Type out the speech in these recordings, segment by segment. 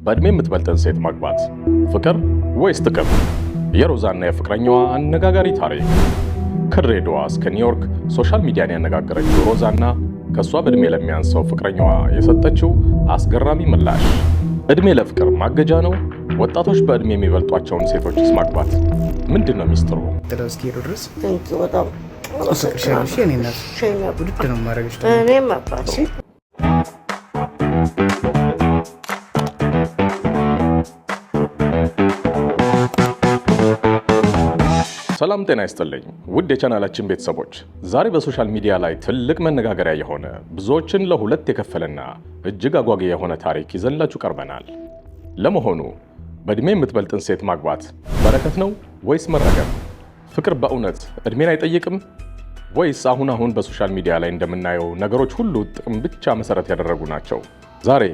በእድሜ የምትበልጥን ሴት ማግባት ፍቅር ወይስ ጥቅም? የሮዛና የፍቅረኛዋ አነጋጋሪ ታሪክ። ከድሬዳዋ እስከ ኒውዮርክ ሶሻል ሚዲያን ያነጋገረችው ሮዛና ከሷ በእድሜ ለሚያንሰው ፍቅረኛዋ የሰጠችው አስገራሚ ምላሽ። እድሜ ለፍቅር ማገጃ ነው? ወጣቶች በእድሜ የሚበልጧቸውን ሴቶችስ ማግባት ምንድነው ሚስጥሩ? ድረስ ሰላም ጤና ይስጥልኝ ውድ የቻናላችን ቤተሰቦች፣ ዛሬ በሶሻል ሚዲያ ላይ ትልቅ መነጋገሪያ የሆነ ብዙዎችን ለሁለት የከፈለና እጅግ አጓጊ የሆነ ታሪክ ይዘንላችሁ ቀርበናል። ለመሆኑ በእድሜ የምትበልጥን ሴት ማግባት በረከት ነው ወይስ መረገም? ፍቅር በእውነት እድሜን አይጠይቅም ወይስ አሁን በሶሻል ሚዲያ ላይ እንደምናየው ነገሮች ሁሉ ጥቅም ብቻ መሰረት ያደረጉ ናቸው? ዛሬ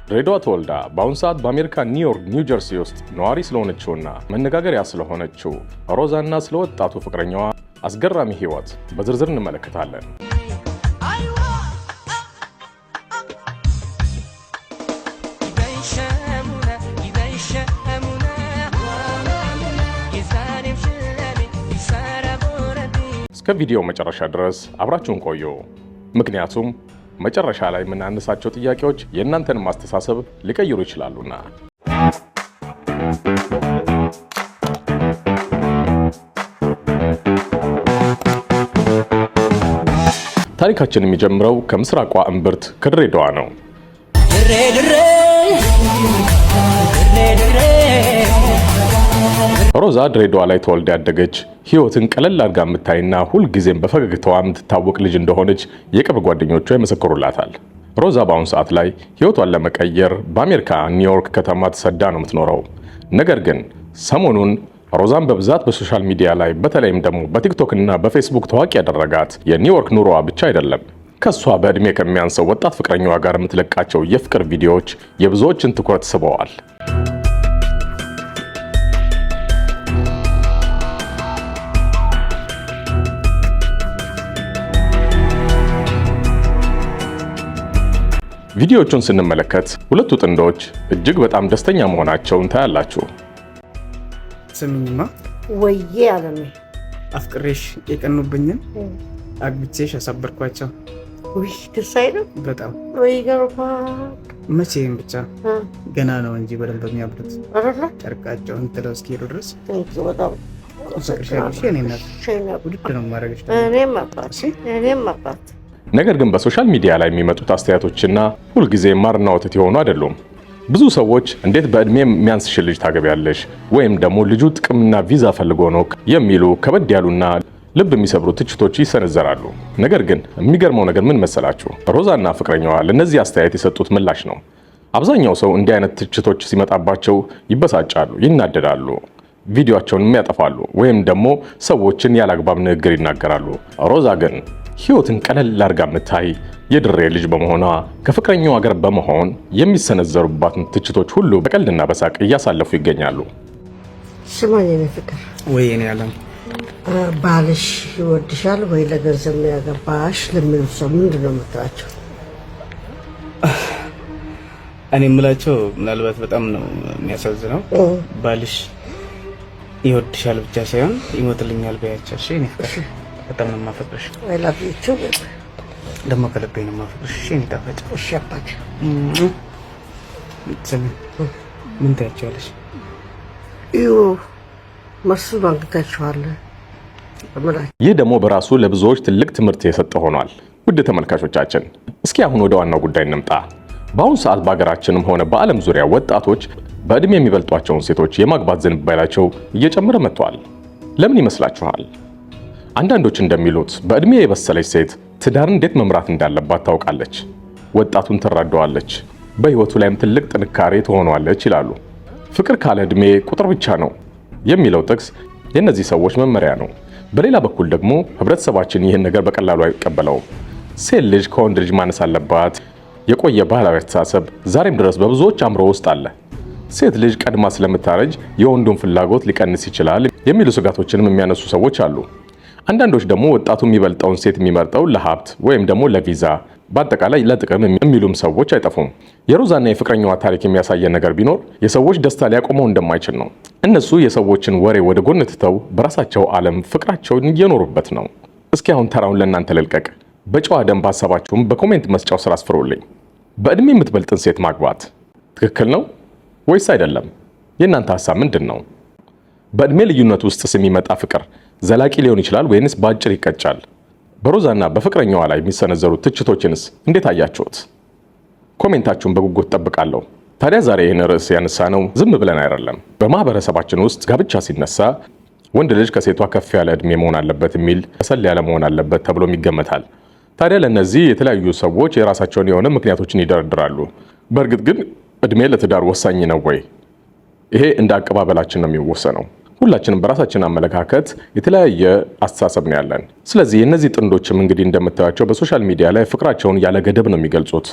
ድሬዳዋ ተወልዳ በአሁኑ ሰዓት በአሜሪካ ኒውዮርክ ኒው ጀርሲ ውስጥ ነዋሪ ስለሆነችውና መነጋገሪያ ስለሆነችው ሮዛና ስለወጣቱ ፍቅረኛዋ አስገራሚ ህይወት በዝርዝር እንመለከታለን። እስከ ቪዲዮ መጨረሻ ድረስ አብራችሁን ቆዩ። ምክንያቱም መጨረሻ ላይ የምናነሳቸው ጥያቄዎች የእናንተን ማስተሳሰብ ሊቀይሩ ይችላሉና። ታሪካችን የሚጀምረው ከምስራቋ እምብርት ከድሬዳዋ ነው። ሮዛ ድሬዳዋ ላይ ተወልዳ ያደገች ህይወትን ቀለል አድርጋ የምታይና ሁልጊዜም በፈገግታዋ የምትታወቅ ልጅ እንደሆነች የቅርብ ጓደኞቿ ይመሰክሩላታል። ሮዛ በአሁኑ ሰዓት ላይ ህይወቷን ለመቀየር በአሜሪካ ኒውዮርክ ከተማ ተሰዳ ነው የምትኖረው። ነገር ግን ሰሞኑን ሮዛን በብዛት በሶሻል ሚዲያ ላይ በተለይም ደግሞ በቲክቶክ እና በፌስቡክ ታዋቂ ያደረጋት የኒውዮርክ ኑሮዋ ብቻ አይደለም። ከሷ በእድሜ ከሚያንሰው ወጣት ፍቅረኛዋ ጋር የምትለቃቸው የፍቅር ቪዲዮዎች የብዙዎችን ትኩረት ስበዋል። ቪዲዮዎቹን ስንመለከት ሁለቱ ጥንዶች እጅግ በጣም ደስተኛ መሆናቸውን ታያላችሁ። ስሚኝማ ወይዬ አለሜ አፍቅሬሽ የቀኑብኝን አግብቼሽ አሳበርኳቸው። ውይ ደስ አይልም? በጣም ወይ ገርባ መቼም ብቻ ገና ነው እንጂ በደንብ የሚያብዱት ጨርቃቸውን ጥለው እስኪሄዱ ድረስ በጣም ውድድ ነው ማድረግሽ። እኔም አባት ነገር ግን በሶሻል ሚዲያ ላይ የሚመጡት አስተያየቶችና ሁልጊዜ ማርና ወተት የሆኑ አይደሉም። ብዙ ሰዎች እንዴት በእድሜ የሚያንስሽ ልጅ ታገቢያለሽ ወይም ደግሞ ልጁ ጥቅምና ቪዛ ፈልጎ ነው የሚሉ ከበድ ያሉና ልብ የሚሰብሩ ትችቶች ይሰነዘራሉ። ነገር ግን የሚገርመው ነገር ምን መሰላችሁ? ሮዛና ፍቅረኛዋ ለነዚህ አስተያየት የሰጡት ምላሽ ነው። አብዛኛው ሰው እንዲህ አይነት ትችቶች ሲመጣባቸው ይበሳጫሉ፣ ይናደዳሉ፣ ቪዲዮአቸውን ያጠፋሉ ወይም ደግሞ ሰዎችን ያላግባብ ንግግር ይናገራሉ። ሮዛ ግን ህይወትን ቀለል አድርጋ የምታይ የድሬ ልጅ በመሆኗ ከፍቅረኛዋ ጋር በመሆን የሚሰነዘሩባትን ትችቶች ሁሉ በቀልድና በሳቅ እያሳለፉ ይገኛሉ። ስማኝ የኔ ፍቅር፣ ወይ እኔ ያለም ባልሽ ይወድሻል ወይ ለገንዘብ ነው ያገባሽ ለሚሉ ሰው ምንድን ነው የምትላቸው? እኔ የምላቸው ምናልባት በጣም ነው የሚያሳዝነው፣ ባልሽ ይወድሻል ብቻ ሳይሆን ይሞትልኛል በያቸው። እሺ እኔ ፍቅር በጣም ነው የማፈቅርሽ። አይ ላቭ ዩ ቱ ደግሞ ከልቤ ነው የማፈቅርሽ። እሺ እኔ ጣፋጭ። እሺ አባቴ። ምን ታያቸዋለሽ? መርሱ ባንክታችኋል። ይህ ደግሞ በራሱ ለብዙዎች ትልቅ ትምህርት የሰጠ ሆኗል። ውድ ተመልካቾቻችን፣ እስኪ አሁን ወደ ዋናው ጉዳይ እንምጣ። በአሁኑ ሰዓት በሀገራችንም ሆነ በዓለም ዙሪያ ወጣቶች በእድሜ የሚበልጧቸውን ሴቶች የማግባት ዝንባሌያቸው እየጨመረ መጥቷል። ለምን ይመስላችኋል? አንዳንዶች እንደሚሉት በእድሜ የበሰለች ሴት ትዳር እንዴት መምራት እንዳለባት ታውቃለች፣ ወጣቱን ትራዳዋለች፣ በህይወቱ ላይም ትልቅ ጥንካሬ ትሆነዋለች ይላሉ። ፍቅር ካለ እድሜ ቁጥር ብቻ ነው የሚለው ጥቅስ የእነዚህ ሰዎች መመሪያ ነው። በሌላ በኩል ደግሞ ህብረተሰባችን ይህን ነገር በቀላሉ አይቀበለውም። ሴት ልጅ ከወንድ ልጅ ማነስ አለባት የቆየ ባህላዊ አስተሳሰብ ዛሬም ድረስ በብዙዎች አእምሮ ውስጥ አለ። ሴት ልጅ ቀድማ ስለምታረጅ የወንዱን ፍላጎት ሊቀንስ ይችላል የሚሉ ስጋቶችንም የሚያነሱ ሰዎች አሉ። አንዳንዶች ደግሞ ወጣቱ የሚበልጠውን ሴት የሚመርጠው ለሀብት ወይም ደግሞ ለቪዛ በአጠቃላይ ለጥቅም የሚሉም ሰዎች አይጠፉም። የሮዛና የፍቅረኛዋ ታሪክ የሚያሳየን ነገር ቢኖር የሰዎች ደስታ ሊያቆመው እንደማይችል ነው። እነሱ የሰዎችን ወሬ ወደ ጎን ትተው በራሳቸው ዓለም ፍቅራቸውን እየኖሩበት ነው። እስኪ አሁን ተራውን ለእናንተ ልልቀቅ። በጨዋ ደንብ ሀሳባችሁም በኮሜንት መስጫው ስራ አስፍሩልኝ። በእድሜ የምትበልጥን ሴት ማግባት ትክክል ነው ወይስ አይደለም? የእናንተ ሀሳብ ምንድን ነው? በእድሜ ልዩነት ውስጥስ የሚመጣ ፍቅር ዘላቂ ሊሆን ይችላል ወይንስ በአጭር ይቀጫል? በሮዛና በፍቅረኛዋ ላይ የሚሰነዘሩ ትችቶችንስ እንዴት አያችሁት? ኮሜንታችሁን በጉጉት ጠብቃለሁ። ታዲያ ዛሬ ይህን ርዕስ ያነሳነው ዝም ብለን አይደለም። በማህበረሰባችን ውስጥ ጋብቻ ሲነሳ ወንድ ልጅ ከሴቷ ከፍ ያለ እድሜ መሆን አለበት የሚል ከሰል ያለ መሆን አለበት ተብሎም ይገመታል። ታዲያ ለእነዚህ የተለያዩ ሰዎች የራሳቸውን የሆነ ምክንያቶችን ይደረድራሉ። በእርግጥ ግን እድሜ ለትዳር ወሳኝ ነው ወይ? ይሄ እንደ አቀባበላችን ነው የሚወሰነው። ሁላችንም በራሳችን አመለካከት የተለያየ አስተሳሰብ ነው ያለን። ስለዚህ እነዚህ ጥንዶችም እንግዲህ እንደምታዩቸው በሶሻል ሚዲያ ላይ ፍቅራቸውን ያለ ገደብ ነው የሚገልጹት።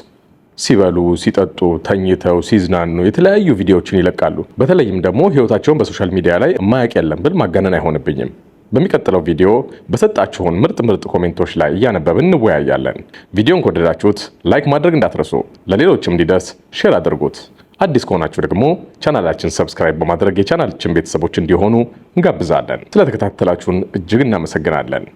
ሲበሉ፣ ሲጠጡ፣ ተኝተው፣ ሲዝናኑ የተለያዩ ቪዲዮዎችን ይለቃሉ። በተለይም ደግሞ ህይወታቸውን በሶሻል ሚዲያ ላይ የማያውቅ የለም ብል ማጋነን አይሆንብኝም። በሚቀጥለው ቪዲዮ በሰጣችሁን ምርጥ ኮሜንቶች ላይ እያነበብን እንወያያለን። ቪዲዮን ከወደዳችሁት ላይክ ማድረግ እንዳትረሱ፣ ለሌሎችም እንዲደርስ ሼር አድርጉት። አዲስ ከሆናችሁ ደግሞ ቻናላችን ሰብስክራይብ በማድረግ የቻናላችን ቤተሰቦች እንዲሆኑ እንጋብዛለን። ስለተከታተላችሁን እጅግ እናመሰግናለን።